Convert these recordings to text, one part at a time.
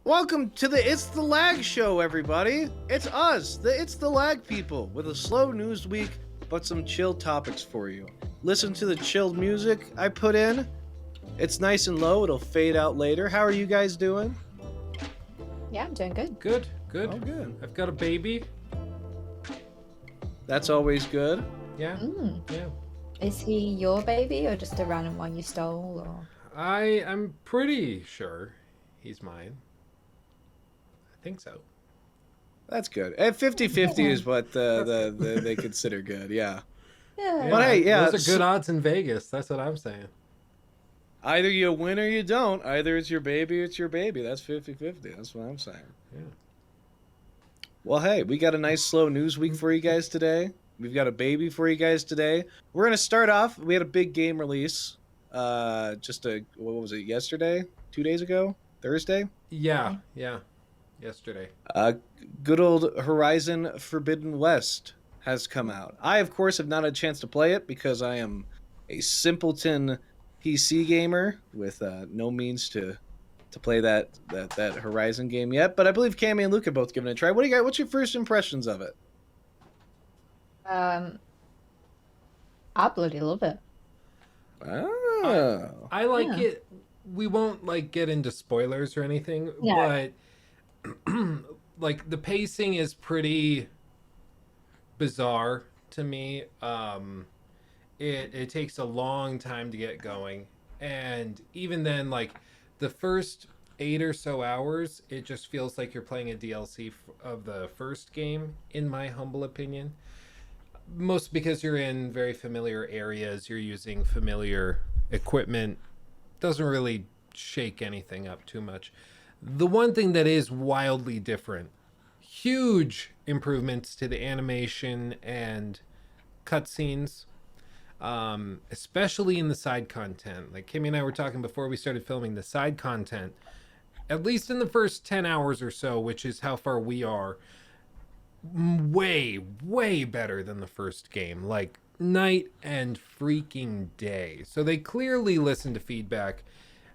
Welcome to the It's the Lag Show, everybody. It's us, the It's the Lag people, with a slow news week, but some chill topics for you. Listen to the chilled music I put in. It's nice and low. It'll fade out later. How are you guys doing? Yeah, I'm doing good. Good. Oh, good. I've got a baby. That's always good. Yeah. Yeah. Is he your baby or just a random one you stole? Or I'm pretty sure he's mine. I think so. That's good. And 50-50 Yeah. is what they consider good, yeah. yeah, But hey, yeah, Those are good odds in Vegas. That's what I'm saying. Either you win or you don't. Either it's your baby or it's your baby. That's 50-50. That's what I'm saying. Yeah. Well, hey, we got a nice slow news week for you guys today. We've got a baby for you guys today. We're going to start off. We had a big game release. What was it, yesterday? 2 days ago? Thursday? Yeah. Yesterday. Good old Horizon Forbidden West has come out. I, of course, have not had a chance to play it because I am a simpleton PC gamer with no means to play that Horizon game yet. But I believe Cammy and Luke have both given it a try. What do you got? What's your first impressions of it? I bloody love it. Oh. I like Yeah. it. We won't get into spoilers or anything, Yeah. but the pacing is pretty bizarre to me. It takes a long time to get going, and even then, the first 8 or so hours, it just feels like you're playing a DLC of the first game, in my humble opinion. Most because you're in very familiar areas, you're using familiar equipment, doesn't really shake anything up too much. The one thing that is wildly different, huge improvements to the animation and cutscenes, especially in the side content. Like Kimmy and I were talking before we started filming, the side content, at least in the first 10 hours or so, which is how far we are, way better than the first game, like night and freaking day. So they clearly listen to feedback.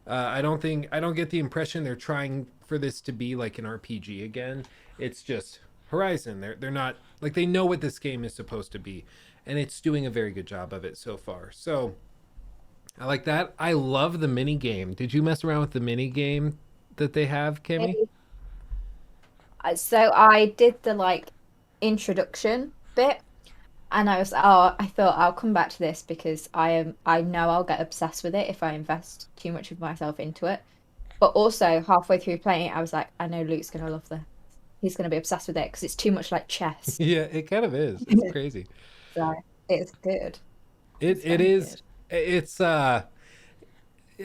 I don't get the impression they're trying for this to be like an RPG again. It's just Horizon. They're not, they know what this game is supposed to be, and it's doing a very good job of it so far. So I like that. I love the mini game. Did you mess around with the mini game that they have, Kimmy? So I did the introduction bit, and I thought I'll come back to this because I know I'll get obsessed with it if I invest too much of myself into it. But also halfway through playing it, I was like, I know Luke's gonna love this. He's gonna be obsessed with it because it's too much like chess. Yeah, it kind of is. It's crazy. So it's good. It is. It's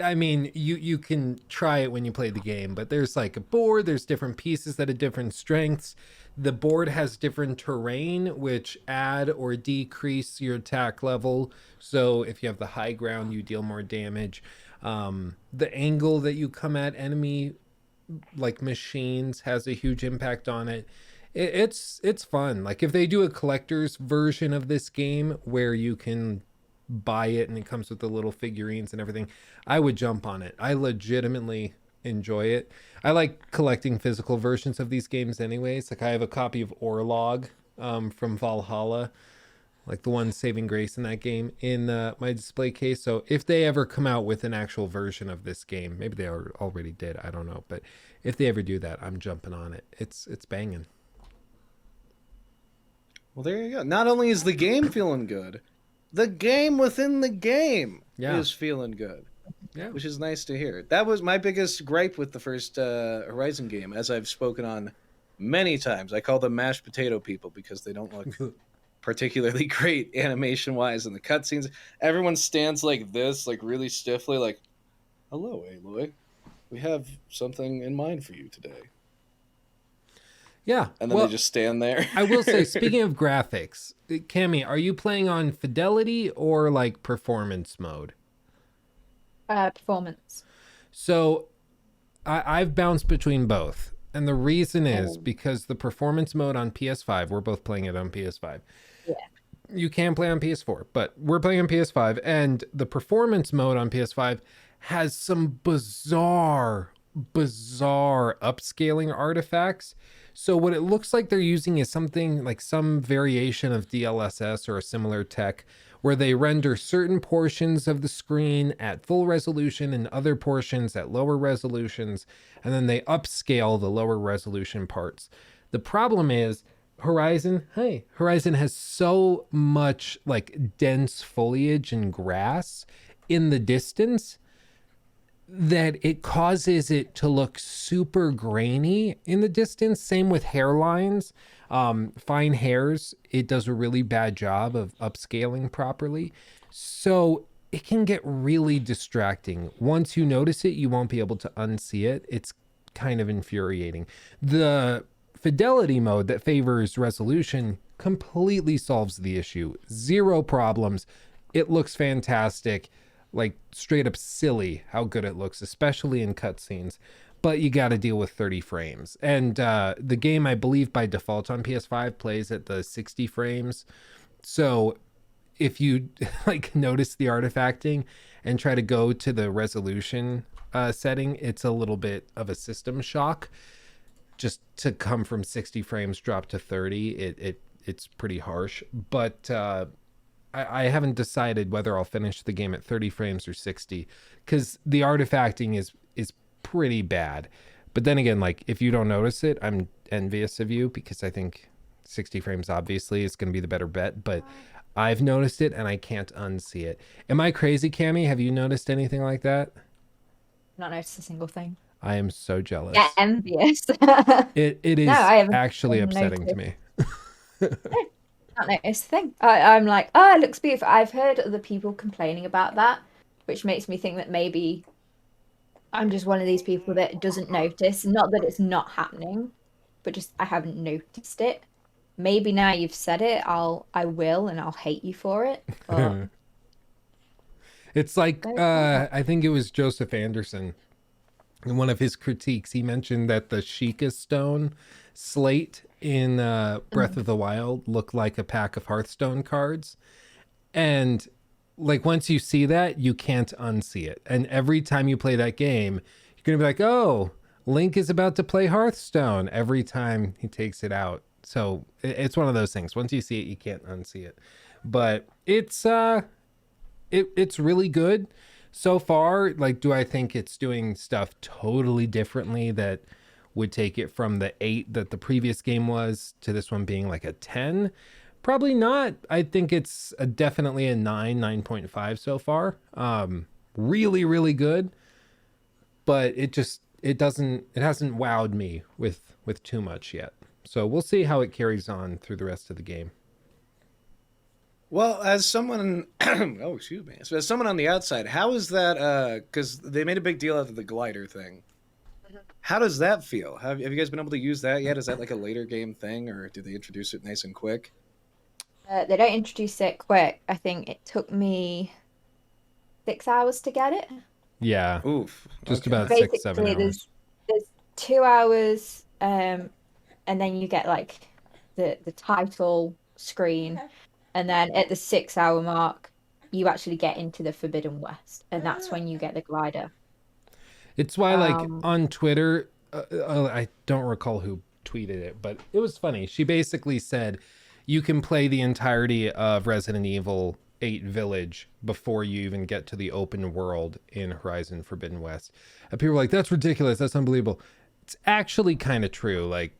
I mean, you can try it when you play the game, but there's a board, there's different pieces that have different strengths. The board has different terrain, which add or decrease your attack level. So if you have the high ground, you deal more damage. The angle that you come at enemy machines has a huge impact on it. It's fun. If they do a collector's version of this game where you can buy it and it comes with the little figurines and everything, I would jump on it. I legitimately enjoy it. I like collecting physical versions of these games anyways. I have a copy of Orlog from Valhalla, the one saving grace in that game, in my display case. So if they ever come out with an actual version of this game, maybe they already did, I don't know, but if they ever do that, I'm jumping on it. It's banging. Well, there you go. Not only is the game feeling good, the game within the game is feeling good. Yeah. Which is nice to hear. That was my biggest gripe with the first Horizon game, as I've spoken on many times. I call them mashed potato people because they don't look particularly great animation-wise in the cutscenes. Everyone stands like this, really stiffly, hello, Aloy. We have something in mind for you today. Yeah. And then they just stand there. I will say, speaking of graphics, Cammy, are you playing on fidelity or performance mode? Performance. So I've bounced between both. And the reason is because the performance mode on PS5, we're both playing it on PS5. Yeah. You can play on PS4, but we're playing on PS5. And the performance mode on PS5 has some bizarre bizarre upscaling artifacts. So what it looks like they're using is something like some variation of DLSS or a similar tech where they render certain portions of the screen at full resolution and other portions at lower resolutions, and then they upscale the lower resolution parts. The problem is Horizon has so much like dense foliage and grass in the distance that it causes it to look super grainy in the distance. Same with hairlines, fine hairs. It does a really bad job of upscaling properly. So it can get really distracting. Once you notice it, you won't be able to unsee it. It's kind of infuriating. The fidelity mode that favors resolution completely solves the issue. Zero problems. It looks fantastic. Like straight up silly how good it looks, especially in cutscenes. But you got to deal with 30 frames. And the game, I believe, by default on PS5 plays at the 60 frames. So if you like notice the artifacting and try to go to the resolution setting, it's a little bit of a system shock. Just to come from 60 frames drop to 30, it's pretty harsh. But I haven't decided whether I'll finish the game at 30 frames or 60, because the artifacting is pretty bad. But then again, like if you don't notice it, I'm envious of you, because I think 60 frames obviously is going to be the better bet. But I've noticed it and I can't unsee it. Am I crazy, Cammy? Have you noticed anything like that? Not noticed a single thing. I am so jealous. Yeah, envious. It is No, I haven't actually upsetting to me. Not noticed a thing. I'm like, oh, it looks beautiful. I've heard other people complaining about that, which makes me think that maybe I'm just one of these people that doesn't notice. Not that it's not happening, but just I haven't noticed it. Maybe now you've said it, I will, and I'll hate you for it. But It's like I think it was Joseph Anderson. In one of his critiques, he mentioned that the Sheikah Stone slate in Breath of the Wild looked like a pack of Hearthstone cards. And like once you see that, you can't unsee it. And every time you play that game, you're going to be like, oh, Link is about to play Hearthstone every time he takes it out. So it's one of those things. Once you see it, you can't unsee it. But it's really good. So far, like, do I think it's doing stuff totally differently that would take it from the 8 that the previous game was to this one being like a 10? Probably not. I think it's definitely a 9.5 so far. Really, really good. But it hasn't wowed me with too much yet. So we'll see how it carries on through the rest of the game. Well, as someone, oh, excuse me. So as someone on the outside, how is that? Because they made a big deal out of the glider thing. How does that feel? Have you guys been able to use that yet? Is that like a later game thing, or did they introduce it nice and quick? they don't introduce it quick. I think it took me 6 hours to get it. Yeah. Oof. Just okay. about Basically, 6-7 hours. there's 2 hours, and then you get like the title screen, and then at the 6 hour mark, you actually get into the Forbidden West, and that's when you get the glider. It's why, like, on Twitter, I don't recall who tweeted it, but it was funny. She basically said you can play the entirety of Resident Evil 8 Village before you even get to the open world in Horizon Forbidden West. And people were like, that's ridiculous. That's unbelievable. It's actually kind of true. Like,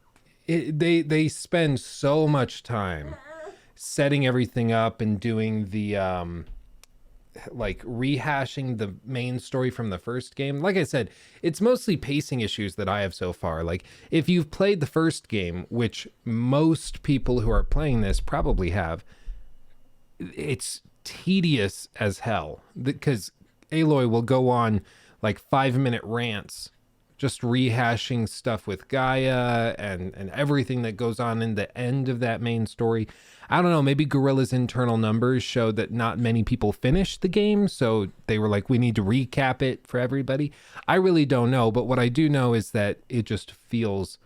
they spend so much time setting everything up and doing the like rehashing the main story from the first game. Like I said, it's mostly pacing issues that I have so far. Like if you've played the first game, which most people who are playing this probably have, it's tedious as hell, because Aloy will go on like 5-minute rants just rehashing stuff with Gaia and everything that goes on in the end of that main story. I don't know, maybe Guerrilla's internal numbers showed that not many people finished the game, so they were like, we need to recap it for everybody. I really don't know, but what I do know is that it just feels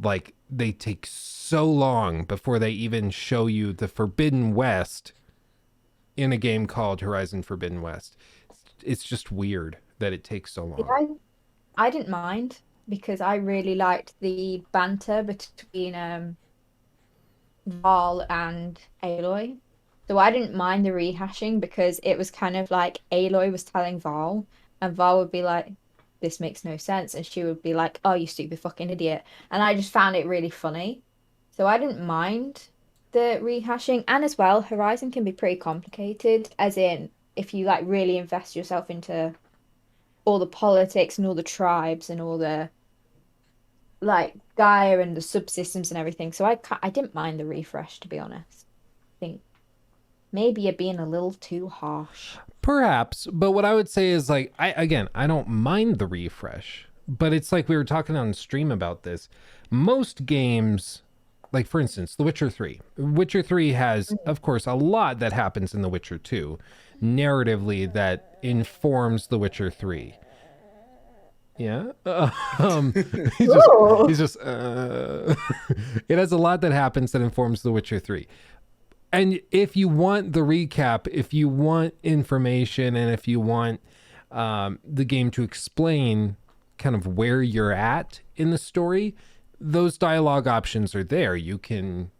like they take so long before they even show you the Forbidden West in a game called Horizon Forbidden West. It's just weird that it takes so long. I didn't mind because I really liked the banter between Val and Aloy. So I didn't mind the rehashing because it was kind of like Aloy was telling Val, and Val would be like, "This makes no sense," and she would be like, "Oh, you stupid fucking idiot." And I just found it really funny. So I didn't mind the rehashing. And as well, Horizon can be pretty complicated, as in if you like really invest yourself into all the politics and all the tribes and all the like Gaia and the subsystems and everything. So I didn't mind the refresh, to be honest. I think maybe you're being a little too harsh. Perhaps, but what I would say is like I don't mind the refresh, but it's like we were talking on stream about this. Most games, like for instance, The Witcher 3. Witcher 3 has, of course, a lot that happens in The Witcher 2 narratively that informs The Witcher 3. Yeah. He's just, Ooh. he's just it has a lot that happens that informs The Witcher 3. And if you want the recap, if you want information, and if you want the game to explain kind of where you're at in the story, those dialogue options are there. You can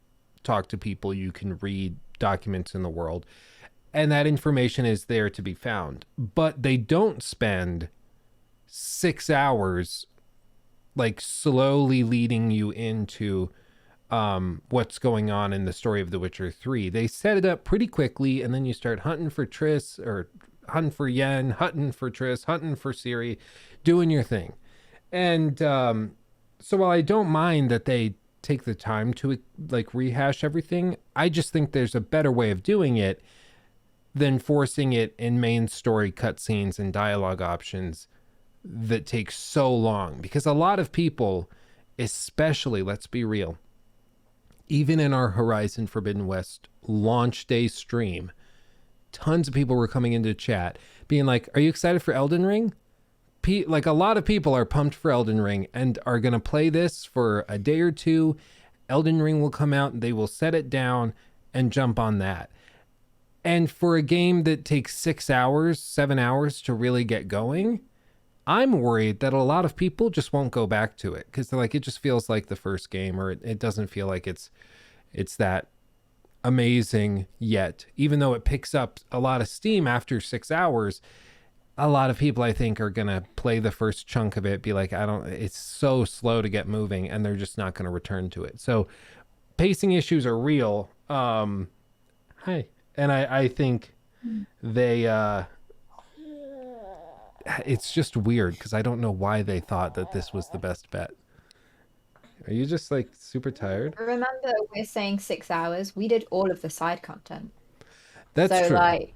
talk to people, you can read documents in the world, and that information is there to be found. But they don't spend 6 hours like slowly leading you into what's going on in the story of The Witcher 3. They set it up pretty quickly, and then you start hunting for Triss, or hunting for Yen, hunting for Triss, hunting for Ciri, doing your thing. And so while I don't mind that they take the time to like rehash everything, I just think there's a better way of doing it than forcing it in main story cutscenes and dialogue options that take so long. Because a lot of people, especially, let's be real, even in our Horizon Forbidden West launch day stream, tons of people were coming into chat being like, are you excited for Elden Ring? Like a lot of people are pumped for Elden Ring and are going to play this for a day or two. Elden Ring will come out and they will set it down and jump on that. And for a game that takes 6 hours, 7 hours to really get going, I'm worried that a lot of people just won't go back to it because they're like, it just feels like the first game, or it doesn't feel like it's that amazing yet. Even though it picks up a lot of steam after 6 hours, a lot of people I think are going to play the first chunk of it, be like, it's so slow to get moving, and they're just not going to return to it. So pacing issues are real. Hi. And I think they, it's just weird because I don't know why they thought that this was the best bet. Are you just like super tired? Remember, we're saying 6 hours. We did all of the side content. That's So true. like,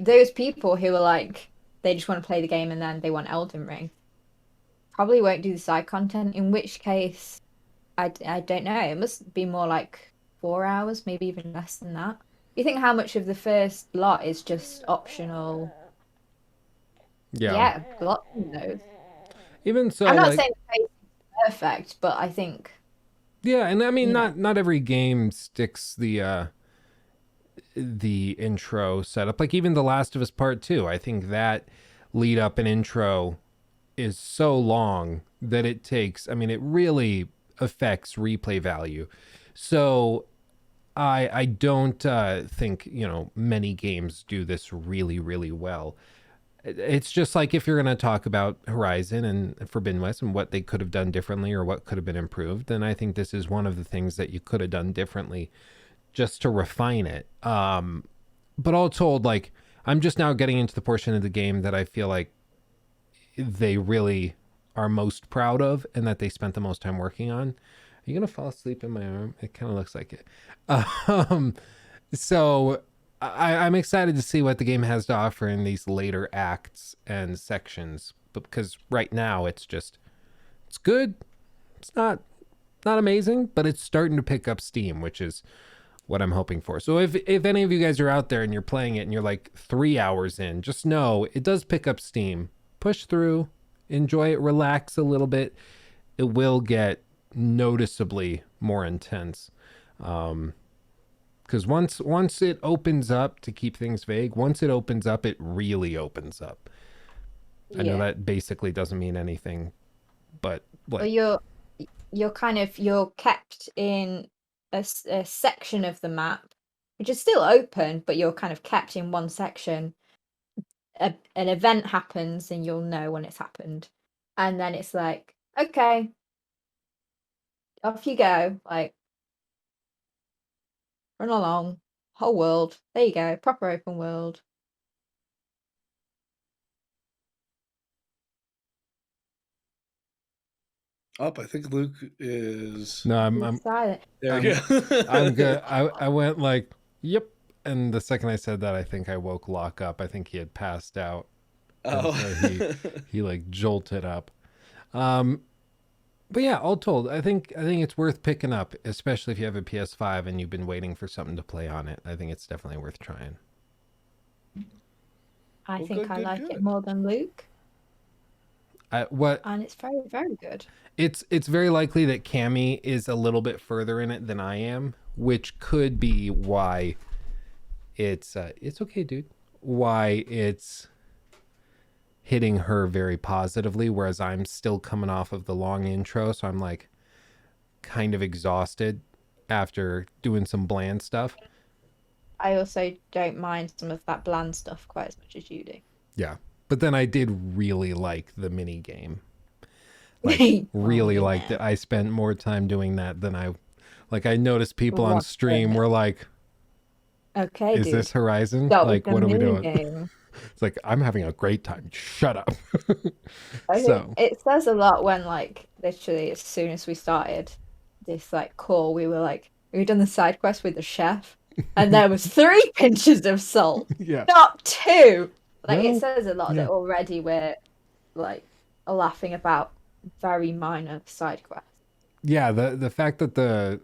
those people who are like, they just want to play the game and then they want Elden Ring, probably won't do the side content. In which case, I don't know. It must be more like 4 hours, maybe even less than that. You think how much of the first lot is just optional? Yeah, lots of those. Even so, I'm not like, saying the pace is perfect, but I think yeah, and I mean, you know. not every game sticks the intro setup. Like even The Last of Us Part 2, I think that lead up and intro is so long that it takes, I mean, it really affects replay value. So I don't think, many games do this really, really well. It's just like if you're going to talk about Horizon and Forbidden West and what they could have done differently or what could have been improved, then I think this is one of the things that you could have done differently just to refine it. But all told, like, I'm just now getting into the portion of the game that I feel like they really are most proud of and that they spent the most time working on. Are you going to fall asleep in my arm? It kind of looks like it. So I'm excited to see what the game has to offer in these later acts and sections, because right now it's good. It's not amazing, but it's starting to pick up steam, which is what I'm hoping for. So if any of you guys are out there and you're playing it and you're like 3 hours in, just know it does pick up steam. Push through, enjoy it, relax a little bit. It will get noticeably more intense. Because once it opens up, to keep things vague, once it opens up, it really opens up. I know Yeah. that basically doesn't mean anything, but Or like, you're kept in a section of the map, which is still open, but you're kind of kept in one section. An event happens, and you'll know when it's happened, and then it's like, okay, off you go, like run along, whole world. There you go, proper open world. Oh, I think Luke is no, He's silent. there. You I'm, go. I'm good. I went like, yep. And the second I said that, I think I woke Locke up. I think he had passed out. And Oh. so he like jolted up. But yeah, all told, I think it's worth picking up, especially if you have a PS5 and you've been waiting for something to play on it. I think it's definitely worth trying. I Well, think good, I good, like it good. more than Luke, What and it's very, very good. it's very likely that Cammy is a little bit further in it than I am, which could be why it's okay, dude. Why it's hitting her very positively, whereas I'm still coming off of the long intro, so I'm like kind of exhausted after doing some bland stuff. I also don't mind some of that bland stuff quite as much as you do. Yeah. But then I did really like the mini game. Like Well, really you liked know, it. I spent more time doing that than I noticed people on what's stream in it? were like, Okay, is dude. this Horizon? Start with Like, the what are we mini doing? game. It's like, I'm having a great time. Shut up. I think So, it says a lot when, like, literally as soon as we started this like call, we were like, we've done the side quest with the chef, and there was 3 pinches of salt, yeah. not 2. Like, it Well, says a lot yeah. that already we're like laughing about very minor side quests. Yeah, the fact that the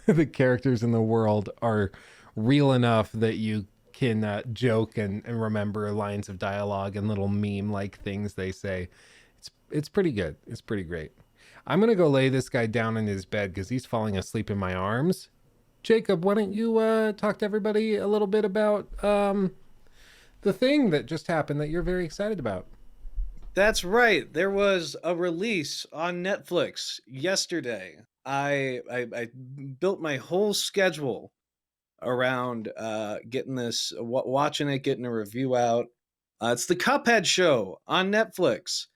the characters in the world are real enough that you can joke and remember lines of dialogue and little meme like things they say. It's pretty good. It's pretty great. I'm gonna go lay this guy down in his bed because he's falling asleep in my arms. Jacob, why don't you talk to everybody a little bit about the thing that just happened that you're very excited about? That's right. There was a release on Netflix yesterday. I built my whole schedule around getting this, watching it, getting a review out. It's the Cuphead show on Netflix.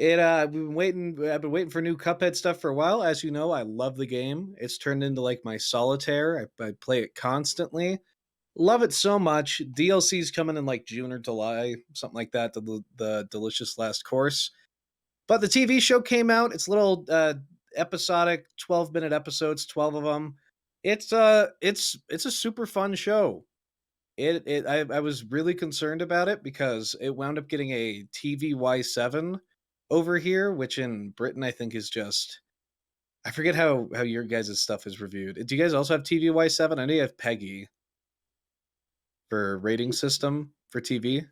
I've been waiting for new Cuphead stuff for a while. As you know, I love the game. It's turned into like my solitaire. I play it constantly. Love it so much. DLC's coming in like June or July, something like that. The delicious last course. But the TV show came out. It's little episodic, 12-minute episodes, 12 of them. It's a super fun show. I was really concerned about it because it wound up getting a TVY7 over here, which in Britain I think is just, I forget how your guys' stuff is reviewed. Do you guys also have TVY7? I know you have Peggy for rating system for TV.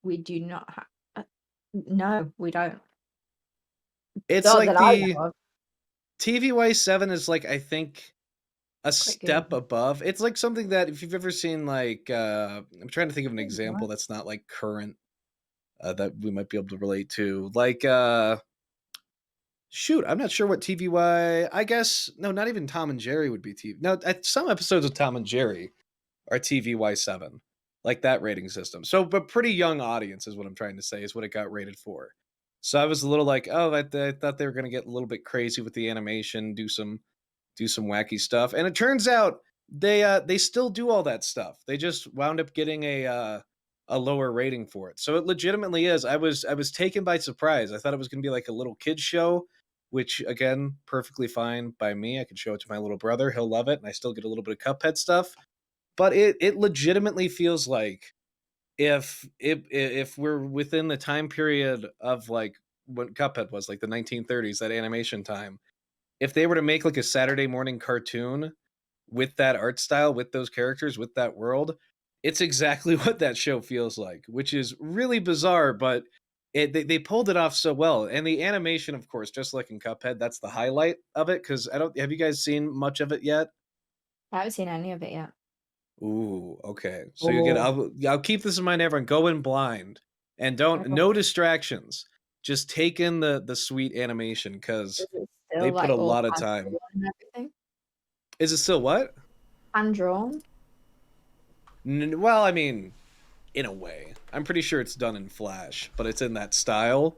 We do not have. No, we don't. It's Not like that I the know of. TVY7 is like, I think, a Quite good. step above. It's like something that if you've ever seen like I'm trying to think of an example that's not like current that we might be able to relate to. Like shoot, I'm not sure what TVY. I guess no, not even Tom and Jerry would be TV. No, some episodes of Tom and Jerry are TVY7, like that rating system. So, but pretty young audience is what I'm trying to say is what it got rated for. So I was a little like, oh, I thought they were going to get a little bit crazy with the animation, do some wacky stuff, and it turns out they still do all that stuff. They just wound up getting a lower rating for it. So it legitimately is. I was taken by surprise. I thought it was going to be like a little kids show, which again, perfectly fine by me. I could show it to my little brother; he'll love it, and I still get a little bit of Cuphead stuff. But it legitimately feels like if we're within the time period of like when Cuphead was like the 1930s, that animation time, if they were to make like a Saturday morning cartoon with that art style, with those characters, with that world, it's exactly what that show feels like, which is really bizarre, but they pulled it off so well. And the animation, of course, just like in Cuphead, that's the highlight of it. Because I don't, have you guys seen much of it yet? I haven't seen any of it yet. Ooh, okay. So you get, Oh. I'll keep this in mind, everyone. Go in blind and don't no distractions. Just take in the sweet animation because Is it they still put like a all lot of hand time. drawn and everything? Is it still what? Hand drawn? Well, I mean, in a way, I'm pretty sure it's done in Flash, but it's in that style.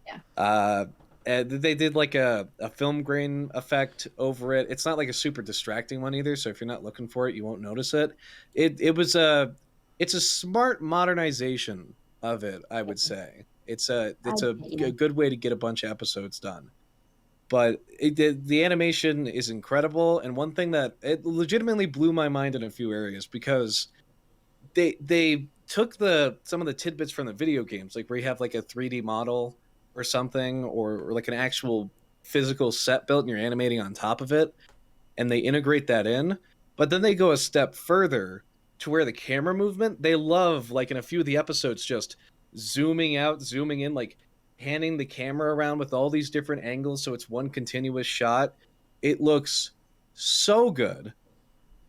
Yeah. And they did like a film grain effect over it. It's not like a super distracting one either, so if you're not looking for it, you won't notice it. It's a smart modernization of it, I would say. It's a Yeah. good way to get a bunch of episodes done. But the animation is incredible, and one thing that it legitimately blew my mind in a few areas because they took some of the tidbits from the video games, like where you have like a 3D model or something, or like an actual physical set built and you're animating on top of it, and they integrate that in. But then they go a step further to where the camera movement, they love, like in a few of the episodes, just zooming out, zooming in, like handing the camera around with all these different angles so it's one continuous shot. It looks so good,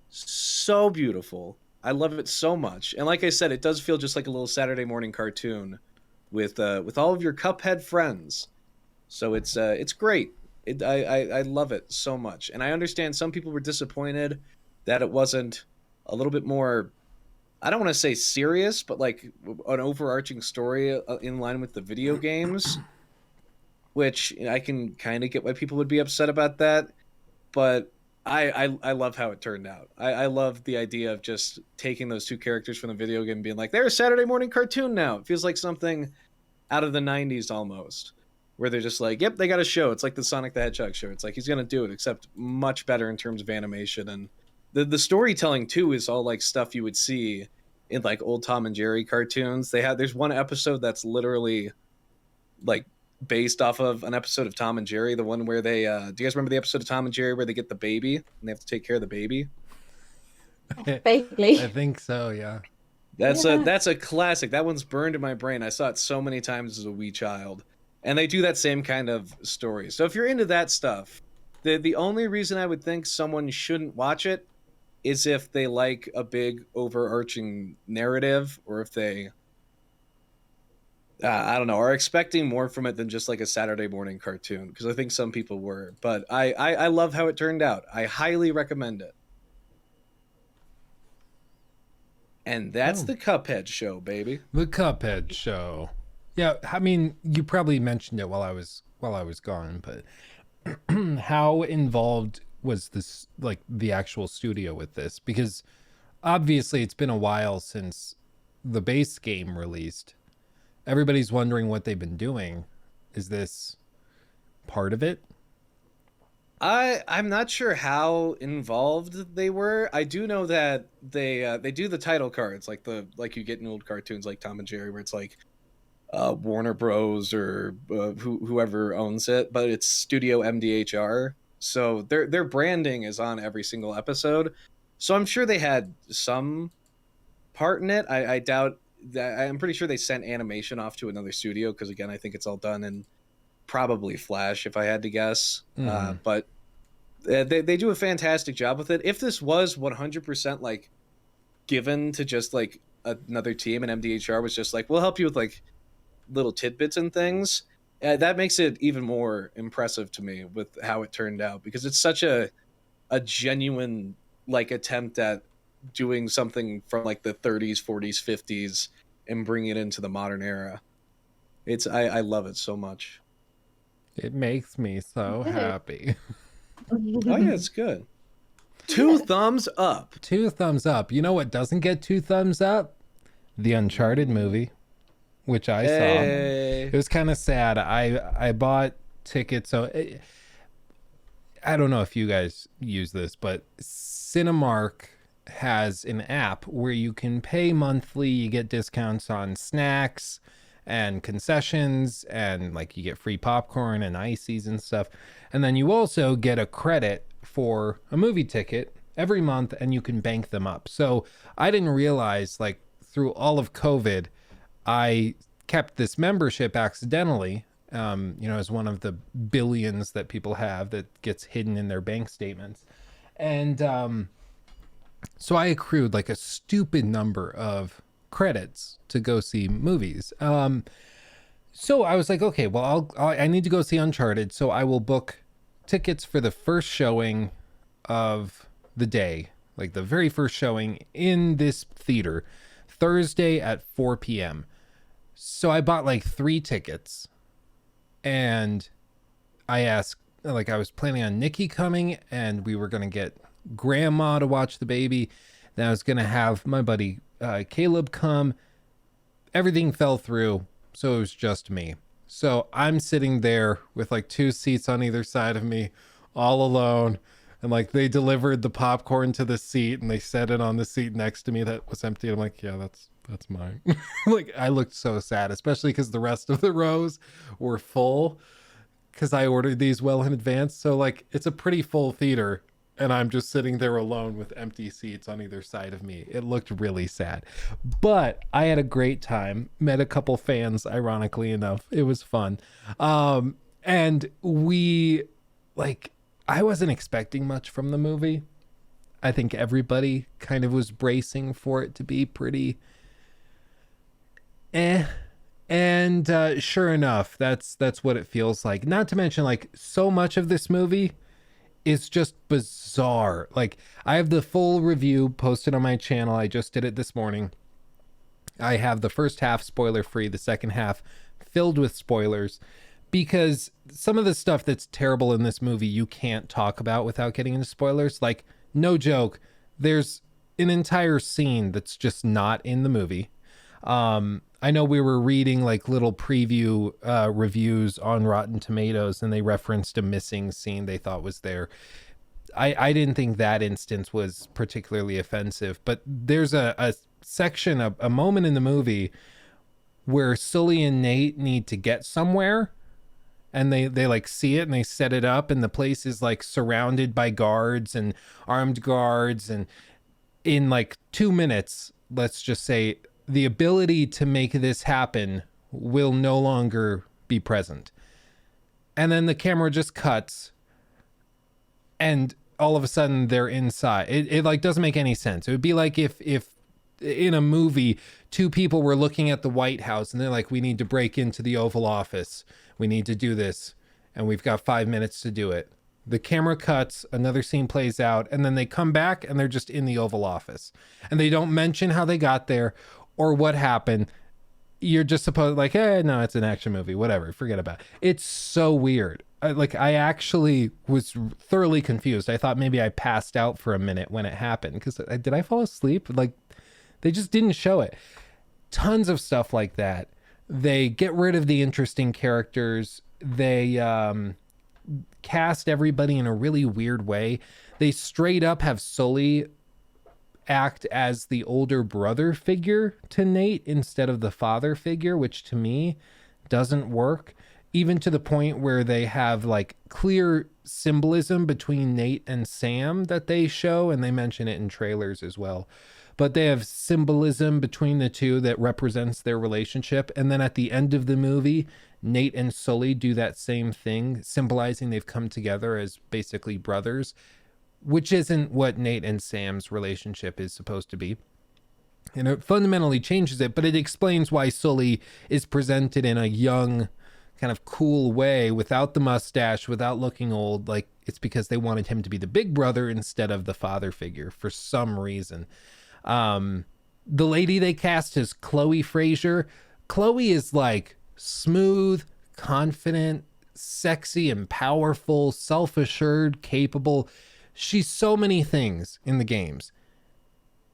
so beautiful. I love it so much. And like I said, it does feel just like a little Saturday morning cartoon with all of your Cuphead friends. So it's great. I love it so much. And I understand some people were disappointed that it wasn't a little bit more, I don't want to say serious, but like an overarching story in line with the video games, which I can kind of get why people would be upset about that. But I love how it turned out. I love the idea of just taking those two characters from the video game and being like, they're a Saturday morning cartoon now. It feels like something out of the 90s almost, where they're just like, yep, they got a show. It's like the Sonic the Hedgehog show. It's like he's going to do it, except much better in terms of animation. And the storytelling, too, is all like stuff you would see in like old Tom and Jerry cartoons. There's one episode that's literally like based off of an episode of Tom and Jerry, the one where they do you guys remember the episode of Tom and Jerry where they get the baby and they have to take care of the baby? Vaguely. I think so, yeah. That's a classic. That one's burned in my brain. I saw it so many times as a wee child. And they do that same kind of story. So if you're into that stuff, the only reason I would think someone shouldn't watch it is if they like a big overarching narrative, or if they I don't know, are expecting more from it than just like a Saturday morning cartoon, because I think some people were. But I love how it turned out. I highly recommend it. And that's the Cuphead show, baby. The Cuphead show. Yeah, I mean, you probably mentioned it while I was gone, but how involved was this, like the actual studio with this? Because obviously it's been a while since the base game released. Everybody's wondering what they've been doing. Is this part of it? I'm not sure how involved they were. I do know that they do the title cards like you get in old cartoons like Tom and Jerry, where it's like Warner Bros. Or whoever owns it, but it's Studio MDHR. So their branding is on every single episode. So I'm sure they had some part in it. I doubt that. I'm pretty sure they sent animation off to another studio because, again, I think it's all done in probably Flash, if I had to guess. But they do a fantastic job with it. If this was 100% like given to just like another team, and MDHR was just like, we'll help you with like little tidbits and things, that makes it even more impressive to me with how it turned out, because it's such a genuine like attempt at doing something from like the 30s, 40s, 50s and bringing it into the modern era. I love it so much. It makes me so happy. Oh yeah, it's good. Two thumbs up. 2 thumbs up. You know what doesn't get 2 thumbs up? The Uncharted movie, which I saw. It was kind of sad. I bought tickets. So I don't know if you guys use this, but Cinemark has an app where you can pay monthly. You get discounts on snacks and concessions, and like you get free popcorn and ices and stuff. And then you also get a credit for a movie ticket every month, and you can bank them up. So I didn't realize, like, through all of COVID, I kept this membership accidentally, as one of the billions that people have that gets hidden in their bank statements. And so I accrued like a stupid number of credits to go see movies. So I was like, okay, well, I need to go see Uncharted, so I will book tickets for the first showing of the day, like the very first showing in this theater, Thursday at 4 p.m. So I bought like 3 tickets, and I asked, like, I was planning on Nikki coming, and we were going to get grandma to watch the baby. Then I was going to have my buddy Caleb come. Everything fell through, so it was just me. So I'm sitting there with like 2 seats on either side of me, all alone. And like they delivered the popcorn to the seat and they set it on the seat next to me that was empty. I'm like, yeah, that's mine. Like I looked so sad, especially because the rest of the rows were full because I ordered these well in advance. So like it's a pretty full theater and I'm just sitting there alone with empty seats on either side of me. It looked really sad, but I had a great time. Met a couple fans, ironically enough. It was fun. And we like, I wasn't expecting much from the movie. I think everybody kind of was bracing for it to be pretty and sure enough, that's what it feels like. Not to mention, like, so much of this movie is just bizarre. Like, I have the full review posted on my channel. I just did it this morning. I have the first half spoiler free, the second half filled with spoilers, because some of the stuff that's terrible in this movie you can't talk about without getting into spoilers. Like, no joke, there's an entire scene that's just not in the movie. I know we were reading like little preview reviews on Rotten Tomatoes, and they referenced a missing scene they thought was there. I didn't think that instance was particularly offensive, but there's a section, a moment in the movie where Sully and Nate need to get somewhere, and they like see it and they set it up, and the place is like surrounded by guards and armed guards, and in like 2 minutes, let's just say, the ability to make this happen will no longer be present. And then the camera just cuts, and all of a sudden they're inside. It like doesn't make any sense. It would be like if in a movie 2 people were looking at the White House and they're like, we need to break into the Oval Office, we need to do this, and we've got 5 minutes to do it. The camera cuts, another scene plays out, and then they come back and they're just in the Oval Office, and they don't mention how they got there or what happened. You're just supposed, like, no, it's an action movie, whatever, forget about it. It's so weird. I actually was thoroughly confused. I thought maybe I passed out for a minute when it happened, because did I fall asleep? Like, they just didn't show it. Tons of stuff like that. They get rid of the interesting characters. They cast everybody in a really weird way. They straight up have Sully act as the older brother figure to Nate instead of the father figure, which to me doesn't work. Even to the point where they have like clear symbolism between Nate and Sam that they show, and they mention it in trailers as well. But they have symbolism between the two that represents their relationship. And then at the end of the movie, Nate and Sully do that same thing, symbolizing they've come together as basically brothers, which isn't what Nate and Sam's relationship is supposed to be. And it fundamentally changes it, but it explains why Sully is presented in a young, kind of cool way, without the mustache, without looking old. Like, it's because they wanted him to be the big brother instead of the father figure for some reason. The lady they cast is Chloe Fraser. Chloe is like smooth, confident, sexy and powerful, self-assured, capable. She's so many things in the games.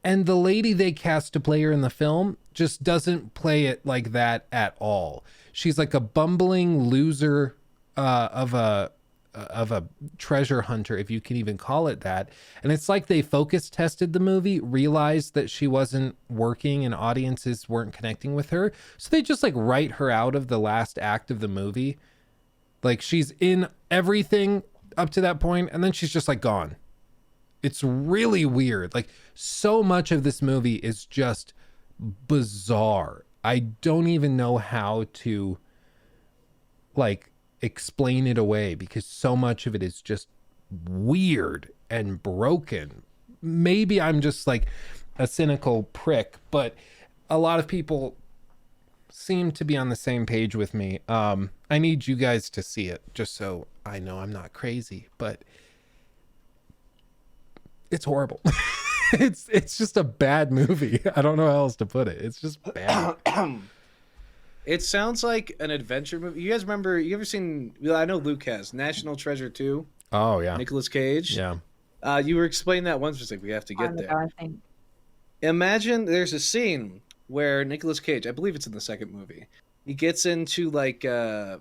And the lady they cast to play her in the film just doesn't play it like that at all. She's like a bumbling loser of a treasure hunter, if you can even call it that. And it's like they focus tested the movie, realized that she wasn't working and audiences weren't connecting with her. So they just like write her out of the last act of the movie. Like, she's in everything up to that point, and then she's just like gone. It's really weird. Like, so much of this movie is just bizarre. I don't even know how to like explain it away, because so much of it is just weird and broken. Maybe I'm just like a cynical prick, but a lot of people seem to be on the same page with me. I need you guys to see it just so I know I'm not crazy, but it's horrible. It's just a bad movie. I don't know how else to put it. It's just bad. It sounds like an adventure movie. You guys remember? You ever seen? Well, I know Luke has National Treasure 2. Oh yeah, Nicolas Cage. yeah. You were explaining that once. Just like we have to get there. I think. Imagine there's a scene where Nicolas Cage, I believe it's in the second movie, he gets into like a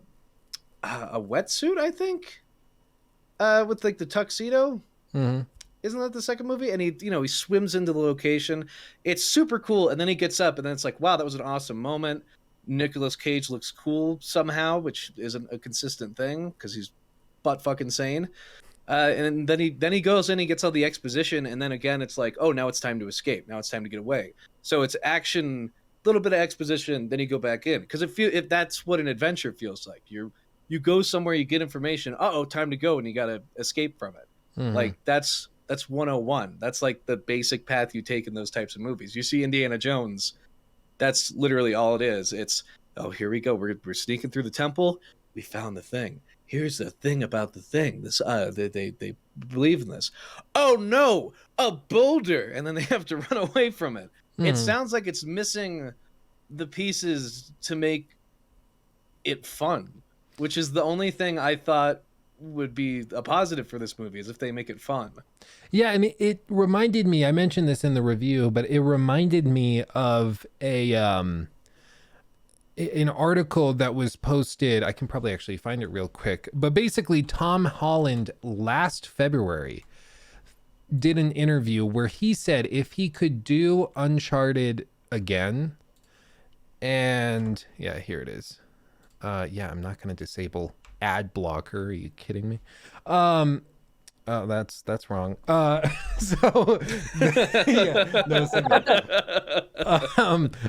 wetsuit, I think, with like the tuxedo. Mm-hmm. Isn't that the second movie? And he swims into the location. It's super cool. And then he gets up, and then it's like, wow, that was an awesome moment. Nicolas Cage looks cool somehow, which isn't a consistent thing because he's butt fucking sane. And then he goes in, he gets all the exposition, and then again it's like, oh, now it's time to escape. Now it's time to get away. So it's action, a little bit of exposition, then you go back in, because if that's what an adventure feels like. You go somewhere, you get information. Time to go, and you got to escape from it. Mm-hmm. Like that's 101. That's like the basic path you take in those types of movies. You see Indiana Jones, that's literally all it is. It's, oh, here we go. We're sneaking through the temple. We found the thing. Here's the thing about the thing. This they believe in this. Oh no, a boulder, and then they have to run away from it. It sounds like it's missing the pieces to make it fun, which is the only thing I thought would be a positive for this movie, is if they make it fun. Yeah, and it reminded me, I mentioned this in the review, but it reminded me of an article that was posted. I can probably actually find it real quick, but basically Tom Holland last February did an interview where he said if he could do Uncharted again, and yeah, here it is. I'm not going to disable ad blocker. Are you kidding me? Oh, that's wrong. So yeah, no signal.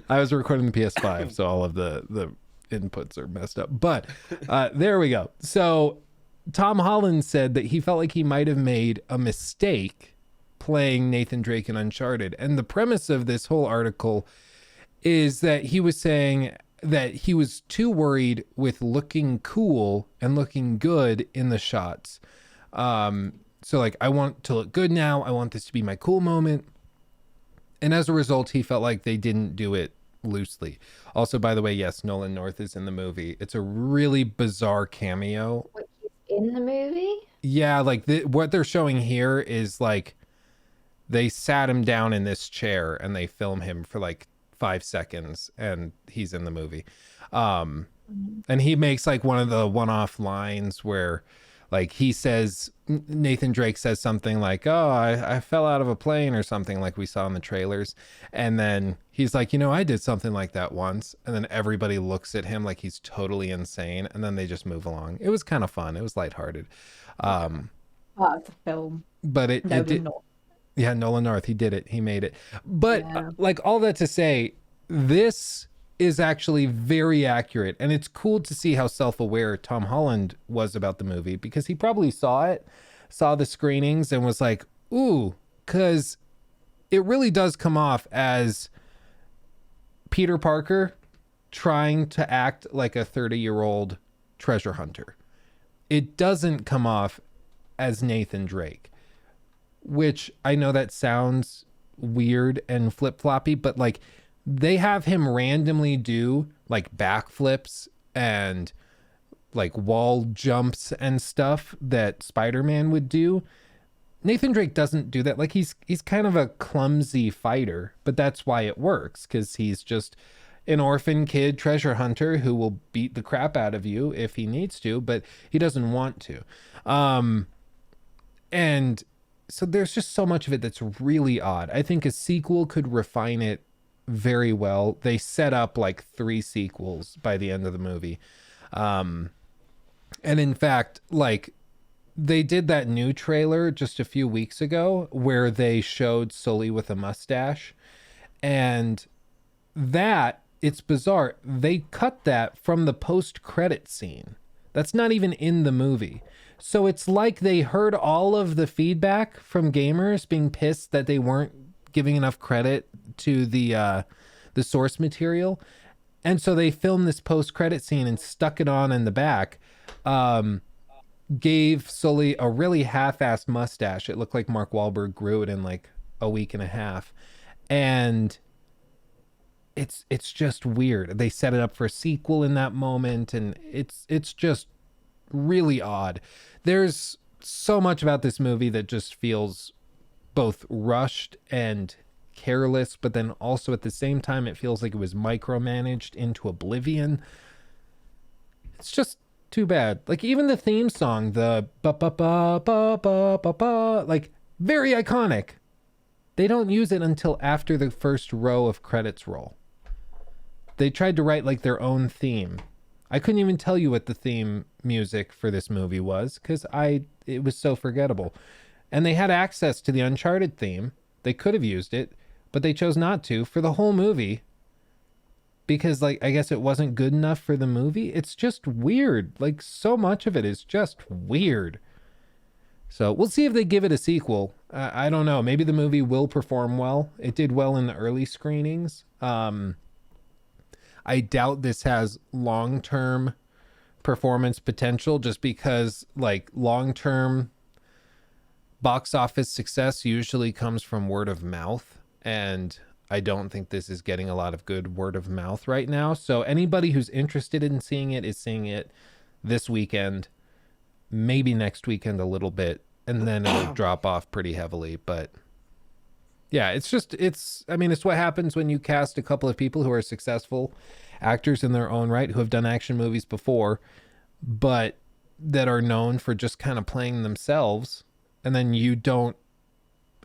I was recording the PS5, so all of the inputs are messed up. But there we go. So Tom Holland said that he felt like he might have made a mistake playing Nathan Drake in Uncharted. And the premise of this whole article is that he was saying that he was too worried with looking cool and looking good in the shots. So like, I want to look good now. I want this to be my cool moment. And as a result, he felt like they didn't do it loosely. Also, by the way, yes, Nolan North is in the movie. It's a really bizarre cameo. Which is in the movie? Yeah, like what they're showing here is like they sat him down in this chair and they film him for like 5 seconds and he's in the movie. And he makes like one of the one-off lines where like he says, Nathan Drake says something like, oh, I fell out of a plane or something like we saw in the trailers. And then he's like, I did something like that once. And then everybody looks at him like he's totally insane. And then they just move along. It was kind of fun. It was lighthearted. Part of the film. But it did. Yeah, Nolan North, he did it. He made it. But like all that to say, this is actually very accurate. And it's cool to see how self-aware Tom Holland was about the movie, because he probably saw the screenings and was like, ooh, because it really does come off as Peter Parker trying to act like a 30-year-old treasure hunter. It doesn't come off as Nathan Drake, which I know that sounds weird and flip-floppy, but like they have him randomly do like backflips and like wall jumps and stuff that Spider-Man would do. Nathan Drake doesn't do that. Like he's kind of a clumsy fighter, but that's why it works, because he's just an orphan kid treasure hunter who will beat the crap out of you if he needs to, but he doesn't want to. And so there's just so much of it that's really odd. I think a sequel could refine it very well. They set up like 3 sequels by the end of the movie. And in fact, like they did that new trailer just a few weeks ago where they showed Sully with a mustache, and that, it's bizarre, they cut that from the post-credit scene. That's not even in the movie. So it's like they heard all of the feedback from gamers being pissed that they weren't giving enough credit to the the source material. And so they filmed this post-credit scene and stuck it on in the back. Gave Sully a really half-assed mustache. It looked like Mark Wahlberg grew it in like a week and a half. And it's just weird. They set it up for a sequel in that moment, and it's just really odd. There's so much about this movie that just feels both rushed and careless, but then also at the same time it feels like it was micromanaged into oblivion. It's just too bad. Like even the theme song, the ba ba ba ba ba ba ba, like very iconic. They don't use it until after the first row of credits roll. They tried to write like their own theme. I couldn't even tell you what the theme music for this movie was because it was so forgettable. And they had access to the Uncharted theme. They could have used it, but they chose not to for the whole movie because like I guess it wasn't good enough for the movie. It's just weird. Like so much of it is just weird. So we'll see if they give it a sequel. I don't know. Maybe the movie will perform well. It did well in the early screenings. I doubt this has long-term performance potential just because like long-term box office success usually comes from word of mouth, and I don't think this is getting a lot of good word of mouth right now. So anybody who's interested in seeing it is seeing it this weekend, maybe next weekend a little bit, and then it'll drop off pretty heavily. But yeah, it's what happens when you cast a couple of people who are successful actors in their own right, who have done action movies before, but that are known for just kind of playing themselves. And then you don't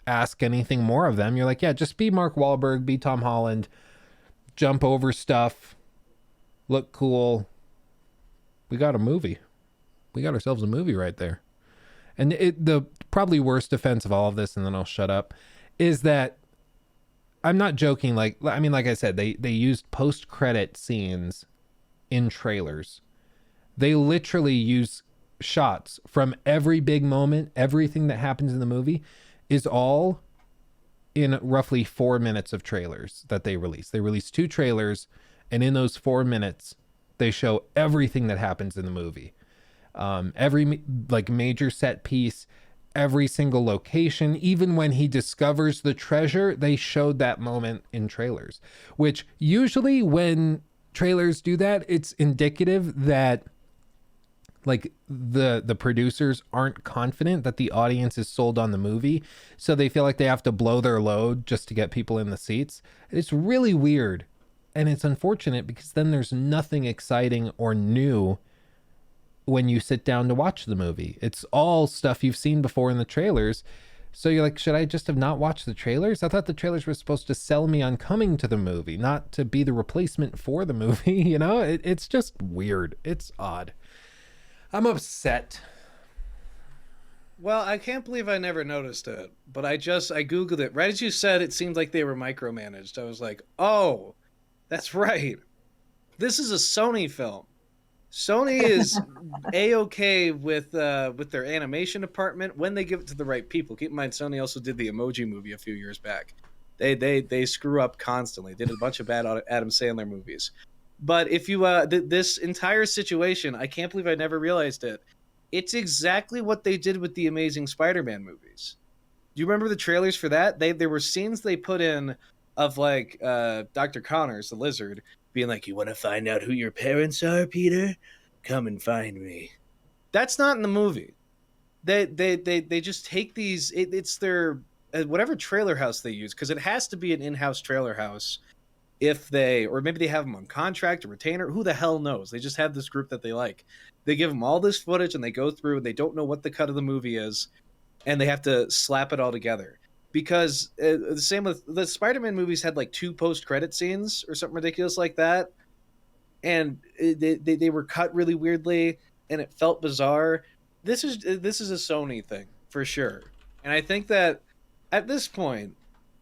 ask anything more of them. You're like, yeah, just be Mark Wahlberg, be Tom Holland, jump over stuff, look cool. We got a movie. We got ourselves a movie right there. And the probably worst offense of all of this, and then I'll shut up, is that I'm not joking. Like I said, they used post-credit scenes in trailers. They literally use shots from every big moment. Everything that happens in the movie is all in roughly 4 minutes of trailers that they release. They release 2 trailers, and in those 4 minutes, they show everything that happens in the movie. Every like major set piece, every single location, even when he discovers the treasure, they showed that moment in trailers, which usually when trailers do that, it's indicative that like the producers aren't confident that the audience is sold on the movie. So they feel like they have to blow their load just to get people in the seats. It's really weird. And it's unfortunate because then there's nothing exciting or new when you sit down to watch the movie. It's all stuff you've seen before in the trailers. So you're like, should I just have not watched the trailers? I thought the trailers were supposed to sell me on coming to the movie, not to be the replacement for the movie. You know, it's just weird. It's odd. I'm upset. Well, I can't believe I never noticed it, but I Googled it. Right as you said, it seemed like they were micromanaged. I was like, oh, that's right. This is a Sony film. Sony is A-okay with their animation department when they give it to the right people. Keep in mind, Sony also did the Emoji Movie a few years back. They screw up constantly. They did a bunch of bad Adam Sandler movies. But if you this entire situation, I can't believe I never realized it. It's exactly what they did with the Amazing Spider-Man movies. Do you remember the trailers for that? There were scenes they put in of like Dr. Connors, the lizard, being like, "You want to find out who your parents are, Peter? Come and find me." That's not in the movie. They just take these. It's their whatever trailer house they use, because it has to be an in-house trailer house. If they, or maybe they have them on contract or retainer, who the hell knows? They just have this group that they like. They give them all this footage and they go through and they don't know what the cut of the movie is, and they have to slap it all together. Because the same with the Spider-Man movies had like 2 post-credit scenes or something ridiculous like that, and they were cut really weirdly and it felt bizarre. This is a Sony thing for sure, and I think that at this point,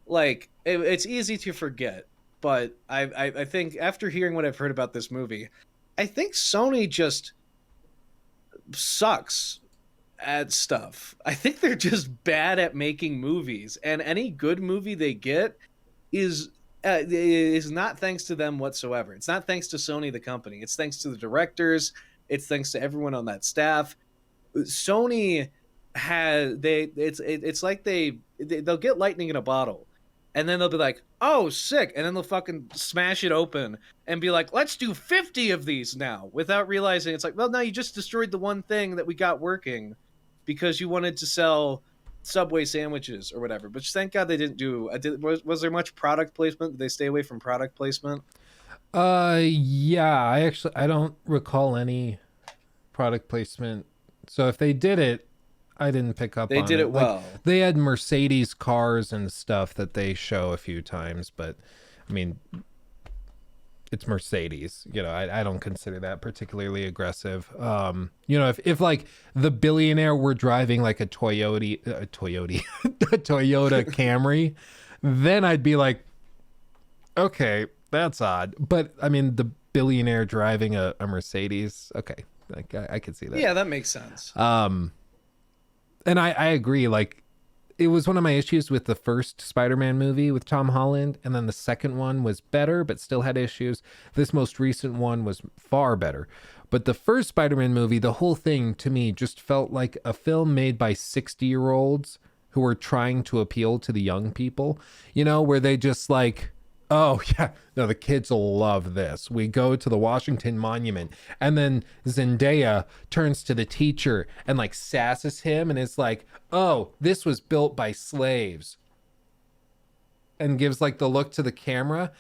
like it's easy to forget. But I think after hearing what I've heard about this movie, I think Sony just sucks at stuff. I think they're just bad at making movies, and any good movie they get is it is not thanks to them whatsoever. It's not thanks to Sony, the company. It's thanks to the directors. It's thanks to everyone on that staff. Sony has it's like they'll get lightning in a bottle, and then they'll be like, oh, sick, and then they'll fucking smash it open and be like, let's do 50 of these now, without realizing it's like, well, no, you just destroyed the one thing that we got working because you wanted to sell Subway sandwiches or whatever. But thank God they didn't do. Was there much product placement? Did they stay away from product placement? Yeah, I don't recall any product placement. So if they did it, I didn't pick up on it. They did it Like, well. they had Mercedes cars and stuff that they show a few times, but I mean, it's Mercedes. You know, I don't consider that particularly aggressive. You know, if like the billionaire were driving like a Toyota a Toyota Camry, then I'd be like, okay, that's odd. But I mean, the billionaire driving a Mercedes, okay, like I could see that. Yeah, that makes sense. And I agree. Like, it was one of my issues with the first Spider-Man movie with Tom Holland, and then the second one was better, but still had issues. This most recent one was far better. But the first Spider-Man movie, the whole thing to me just felt like a film made by 60-year-olds who were trying to appeal to the young people, you know, where they just like, oh, yeah, no, the kids will love this. We go to the Washington Monument, and then Zendaya turns to the teacher and like sasses him and is like, oh, this was built by slaves. And gives like the look to the camera.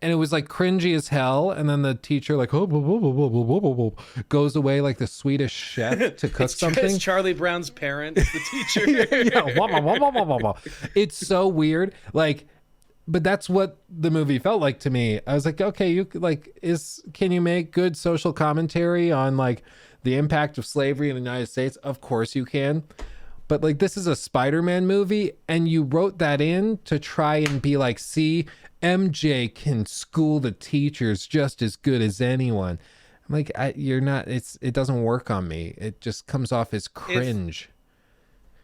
And it was like cringy as hell. And then the teacher like, oh, blah, blah, blah, blah, blah, blah, blah, goes away like the Swedish chef to cook something. It's Charlie Brown's parent, the teacher. Yeah, wah, wah, wah, wah, wah, wah, wah. It's so weird. Like, but that's what the movie felt like to me. I was like, okay, you like can you make good social commentary on like the impact of slavery in the United States? Of course you can. But like, this is a Spider-Man movie, and you wrote that in to try and be like, see, MJ can school the teachers just as good as anyone. I'm like, you're not. It doesn't work on me. It just comes off as cringe.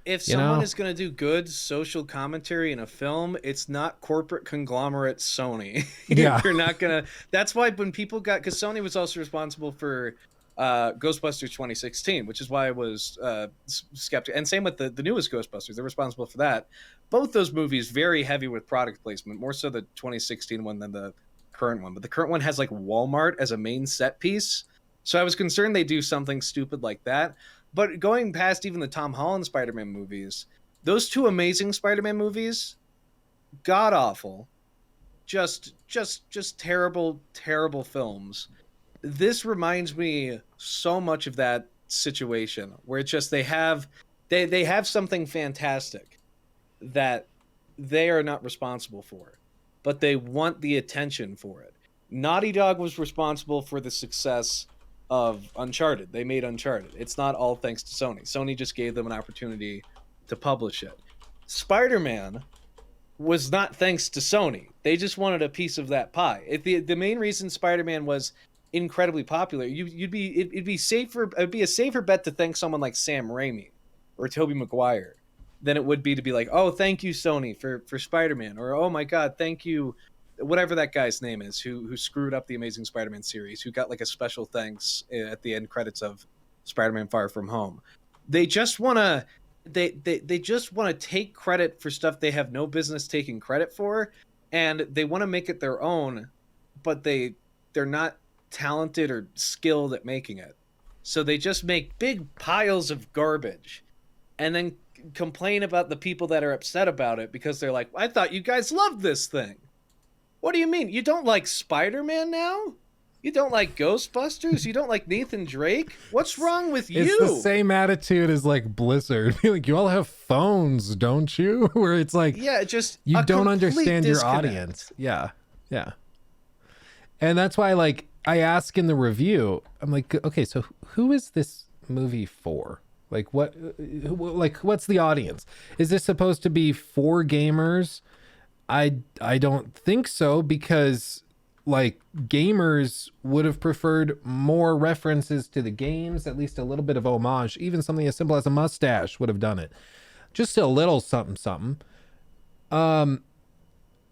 If someone is going to do good social commentary in a film, it's not corporate conglomerate Sony. Yeah. You're not going to. That's why when people got. Because Sony was also responsible for Ghostbusters 2016, which is why I was skeptical. And same with the newest Ghostbusters. They're responsible for that. Both those movies very heavy with product placement, more so the 2016 one than the current one. But the current one has like Walmart as a main set piece. So I was concerned they do something stupid like that. But going past even the Tom Holland Spider-Man movies, those two Amazing Spider-Man movies, god awful, just terrible, terrible films. This reminds me so much of that situation where it's just they have something fantastic that they are not responsible for, but they want the attention for it. Naughty Dog was responsible for the success of Uncharted. They made Uncharted. It's not all thanks to Sony. Sony just gave them an opportunity to publish it. Spider-Man was not thanks to Sony. They just wanted a piece of that pie. The main reason Spider-Man was incredibly popular, it'd be a safer bet to thank someone like Sam Raimi or Tobey Maguire than it would be to be like, oh, thank you Sony for Spider-Man, or oh my god, thank you whatever that guy's name is who screwed up the Amazing Spider-Man series, who got like a special thanks at the end credits of Spider-Man Far From Home. They just want to they just want to take credit for stuff they have no business taking credit for, and they want to make it their own, but they're not talented or skilled at making it. So they just make big piles of garbage and then complain about the people that are upset about it because they're like, I thought you guys loved this thing. What do you mean? You don't like Spider-Man now? You don't like Ghostbusters? You don't like Nathan Drake? What's wrong with you? It's the same attitude as like Blizzard. Like, you all have phones, don't you? Where it's like, yeah, just you don't understand your disconnect. audience. Yeah. And that's why, like, I ask in the review, I'm like, okay, so who is this movie for? Like, what's the audience? Is this supposed to be for gamers? I don't think so, because like gamers would have preferred more references to the games, at least a little bit of homage. Even something as simple as a mustache would have done it. Just a little something.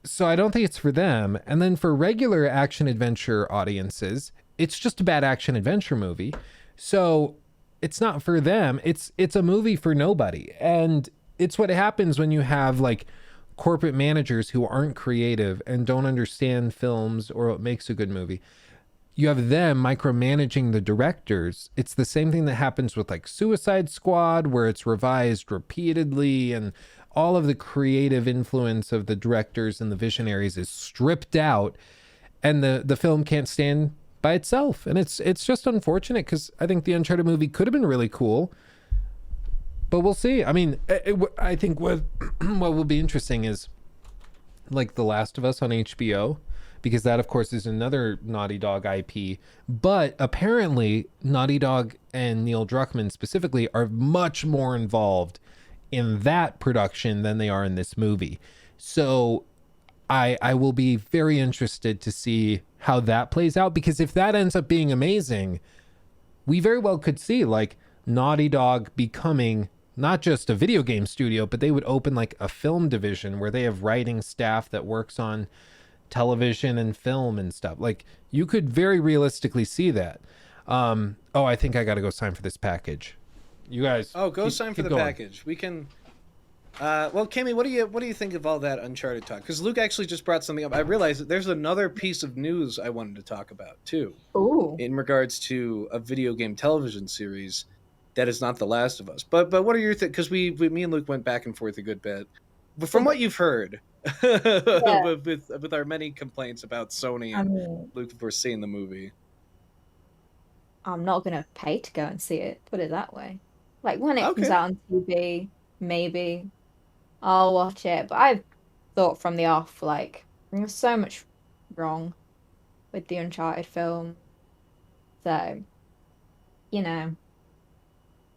So I don't think it's for them. And then for regular action adventure audiences, it's just a bad action adventure movie. So it's not for them. It's a movie for nobody. And it's what happens when you have like corporate managers who aren't creative and don't understand films or what makes a good movie. You have them micromanaging the directors. It's the same thing that happens with like Suicide Squad, where it's revised repeatedly and all of the creative influence of the directors and the visionaries is stripped out, and the film can't stand by itself. And it's just unfortunate, because I think the Uncharted movie could have been really cool, but we'll see. I mean, I think what what will be interesting is like The Last of Us on HBO, because that of course is another Naughty Dog IP, but apparently Naughty Dog and Neil Druckmann specifically are much more involved in that production than they are in this movie. So I will be very interested to see how that plays out, because if that ends up being amazing, we very well could see like Naughty Dog becoming not just a video game studio, but they would open like a film division where they have writing staff that works on television and film and stuff. Like you could very realistically see that. Oh, I think I got to go sign for this package. You guys. Go sign for the package. We can. Well, Kimmy, what do you think of all that Uncharted talk? Because Luke actually just brought something up. I realized that there's another piece of news I wanted to talk about too. Ooh. In regards to a video game television series that is not The Last of Us. But what are your because me and Luke went back and forth a good bit. But from what you've heard, with our many complaints about Sony and Luke before seeing the movie, I'm not gonna pay to go and see it. Put it that way. Like when it comes out on TV, maybe I'll watch it. But I've thought from the off, like there's so much wrong with the Uncharted film. So, you know,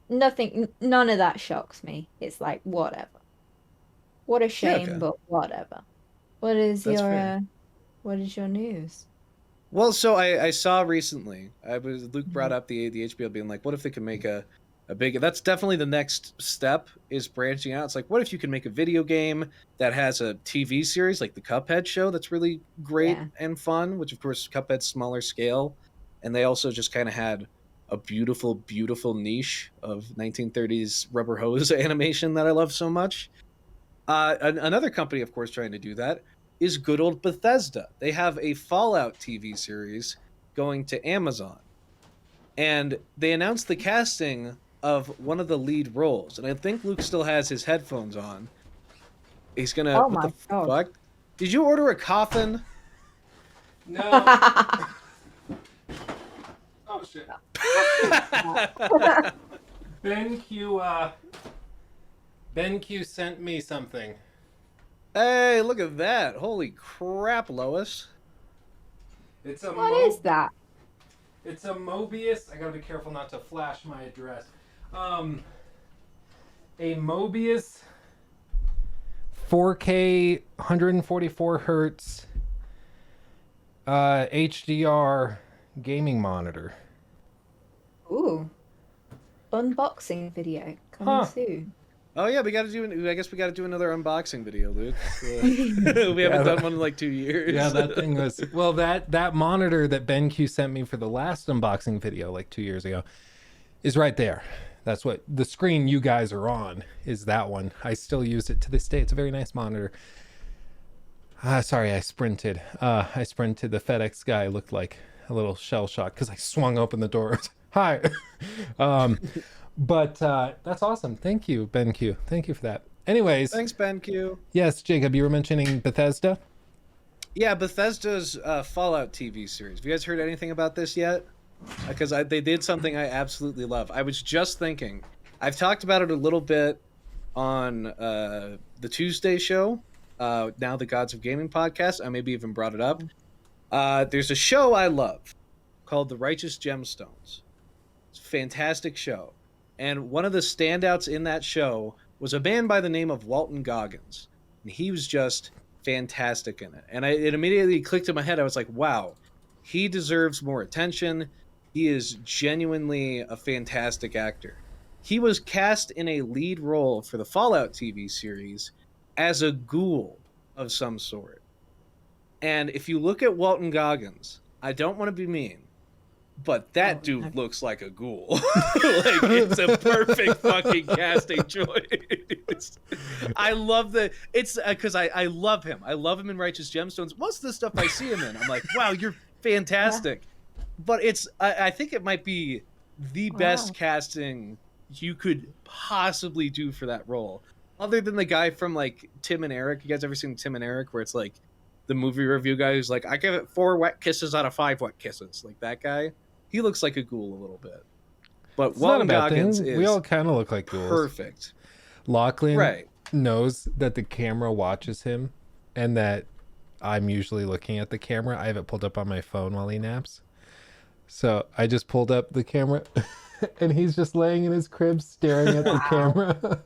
none of that shocks me. It's like whatever. What a shame, but whatever. What is your news? Well, so I saw recently, Luke brought up the HBO being like, what if they could make a big, that's definitely the next step, is branching out. It's like, what if you can make a video game that has a TV series like the Cuphead show that's really great and fun, which of course Cuphead's smaller scale. And they also just kind of had a beautiful, beautiful niche of 1930s rubber hose animation that I love so much. Another company, of course, trying to do that is good old Bethesda. They have a Fallout TV series going to Amazon. And they announced the casting of one of the lead roles. And I think Luke still has his headphones on. He's going to... Oh my God. Fuck? Did you order a coffin? No. Oh, shit. BenQ sent me something. Hey, look at that. Holy crap, Lois. It's a What is that? It's a Mobius. I gotta be careful not to flash my address. A Mobius 4K 144 hertz HDR gaming monitor. Ooh. Unboxing video coming soon. Oh yeah, I guess we got to do another unboxing video, Luke. We haven't done one in like 2 years. Yeah, that thing was that monitor that BenQ sent me for the last unboxing video like 2 years ago is right there. That's what the screen you guys are on is, that one. I still use it to this day. It's a very nice monitor. Sorry, I sprinted. The FedEx guy looked like a little shell shock because I swung open the door. Hi. But that's awesome. Thank you, BenQ. Thank you for that. Anyways. Thanks, BenQ. Yes, Jacob, you were mentioning Bethesda? Yeah, Bethesda's Fallout TV series. Have you guys heard anything about this yet? Because they did something I absolutely love. I was just thinking, I've talked about it a little bit on the Tuesday show, now the Gods of Gaming podcast. I maybe even brought it up. There's a show I love called The Righteous Gemstones. It's a fantastic show. And one of the standouts in that show was a man by the name of Walton Goggins. And he was just fantastic in it. And it immediately clicked in my head. I was like, wow, he deserves more attention. He is genuinely a fantastic actor. He was cast in a lead role for the Fallout TV series as a ghoul of some sort. And if you look at Walton Goggins, I don't want to be mean, but that dude looks like a ghoul. Like, it's a perfect fucking casting choice. I love it's because I love him. I love him in Righteous Gemstones. Most of the stuff I see him in, I'm like, wow, you're fantastic. But I think it might be the best casting you could possibly do for that role. Other than the guy from like Tim and Eric. You guys ever seen Tim and Eric, where it's like the movie review guy who's like, I give it 4 wet kisses out of 5 wet kisses. Like that guy. He looks like a ghoul a little bit. But It's Walton not a bad Goggins thing. is We all kind of look like ghouls. perfect. Lachlan knows that the camera watches him and that I'm usually looking at the camera. I have it pulled up on my phone while he naps. So I just pulled up the camera and he's just laying in his crib staring at the camera.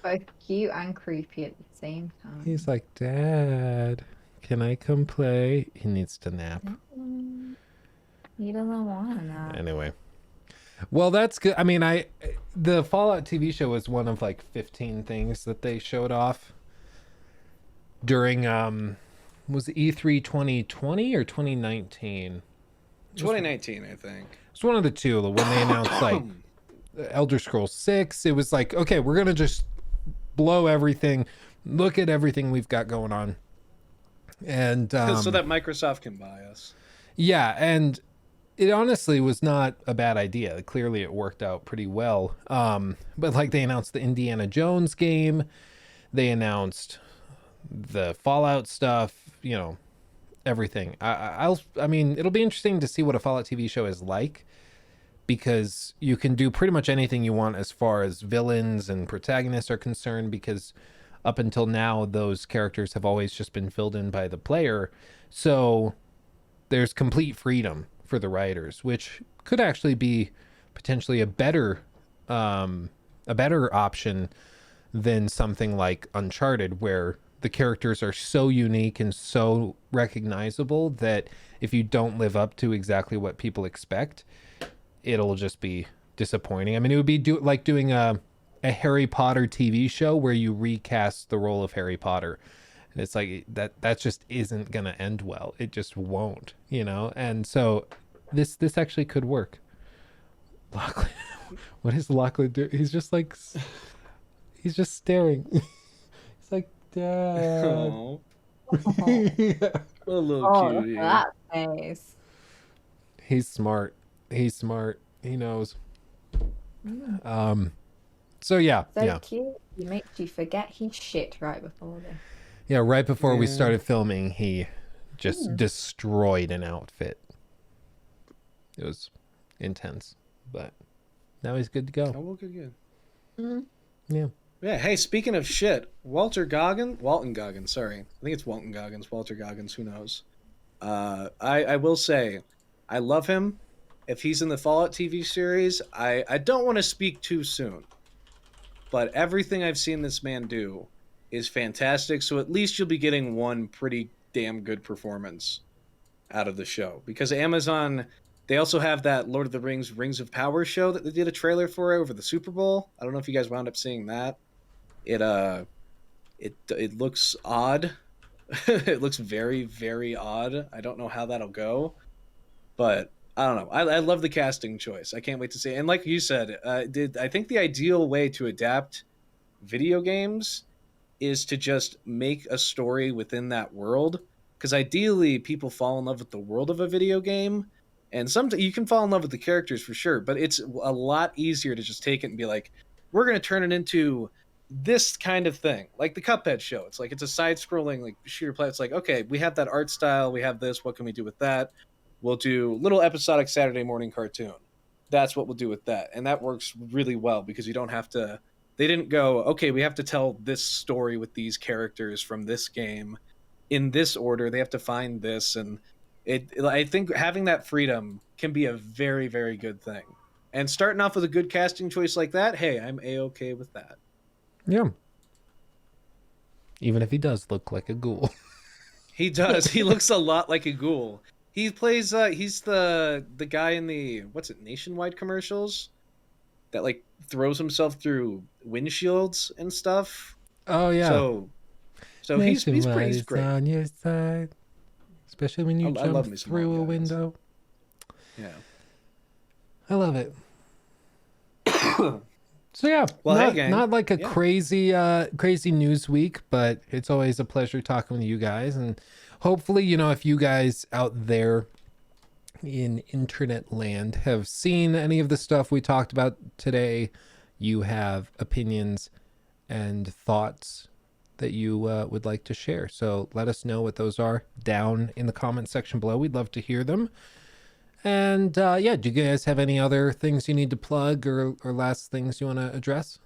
Both cute and creepy at the same time. He's like, Dad, can I come play? He needs to nap. He doesn't want to nap. Anyway. Well, that's good. I mean, the Fallout TV show was one of like 15 things that they showed off during was it E3 2020 or 2019? 2019, I think. It's one of the two. When they announced like Elder Scrolls 6, it was like, okay, we're gonna just blow everything. Look at everything we've got going on, and so that Microsoft can buy us. Yeah, and it honestly was not a bad idea. Clearly, it worked out pretty well. But like they announced the Indiana Jones game, they announced the Fallout stuff, you know, everything. I mean, it'll be interesting to see what a Fallout TV show is like, because you can do pretty much anything you want as far as villains and protagonists are concerned, because up until now, those characters have always just been filled in by the player. So there's complete freedom for the writers, which could actually be potentially a better option than something like Uncharted, where the characters are so unique and so recognizable that if you don't live up to exactly what people expect, it'll just be disappointing. I mean, it would be like doing a Harry Potter TV show where you recast the role of Harry Potter. And it's like that just isn't gonna end well. It just won't, you know. And so this actually could work. Lachlan, what is Lachlan do? He's just like, he's just staring. He's like, Dad. Oh. Yeah. A little Oh, cutie. that face. He's smart. He's smart. He knows. So yeah, So yeah. cute. He makes you forget he's shit right before this. Yeah, right before we Yeah. started filming, he just destroyed an outfit. It was intense, but now he's good to go. Oh, well, good. Yeah. Yeah, hey, speaking of shit, Walton Goggins, sorry. I think it's Walton Goggins, Walter Goggins, who knows. I will say, I love him. If he's in the Fallout TV series, I don't want to speak too soon, but everything I've seen this man do is fantastic, so at least you'll be getting one pretty damn good performance out of the show. Because Amazon, they also have that Lord of the Rings Rings of Power show that they did a trailer for over the Super Bowl. I don't know if you guys wound up seeing that. It looks odd. It looks very, very odd. I don't know how that'll go, but I don't know. I love the casting choice. I can't wait to see it. And like you said, I think the ideal way to adapt video games is to just make a story within that world, because ideally people fall in love with the world of a video game, and sometimes you can fall in love with the characters for sure, but it's a lot easier to just take it and be like, we're going to turn it into this kind of thing, like the Cuphead show. It's like, it's a side-scrolling like shooter play. It's like, okay, we have that art style, we have this, what can we do with that? We'll do little episodic Saturday morning cartoon. That's what we'll do with that, and that works really well because you don't have to. They didn't go, okay, we have to tell this story with these characters from this game in this order. They have to find this, and I think having that freedom can be a very, very good thing. And starting off with a good casting choice like that, hey, I'm A-okay with that. Yeah. Even if he does look like a ghoul. He does. He looks a lot like a ghoul. He plays. He's the guy in the Nationwide commercials that like throws himself through windshields and stuff. Oh yeah. So he's great. on your side. especially when you I love jump me some through a Mario Gardens. window. Yeah. I love it. So yeah, Well, hey, not, gang. not like a Yeah. crazy news week, but it's always a pleasure talking with you guys. And hopefully, if you guys out there in internet land have seen any of the stuff we talked about today, you have opinions and thoughts that you would like to share. So let us know what those are down in the comment section below. We'd love to hear them. And do you guys have any other things you need to plug or last things you want to address?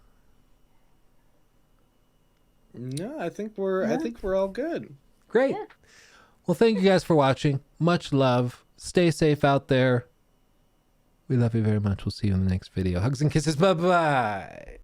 No, I think we're all good. Great. Yeah. Well, thank you guys for watching. Much love. Stay safe out there. We love you very much. We'll see you in the next video. Hugs and kisses. Bye-bye.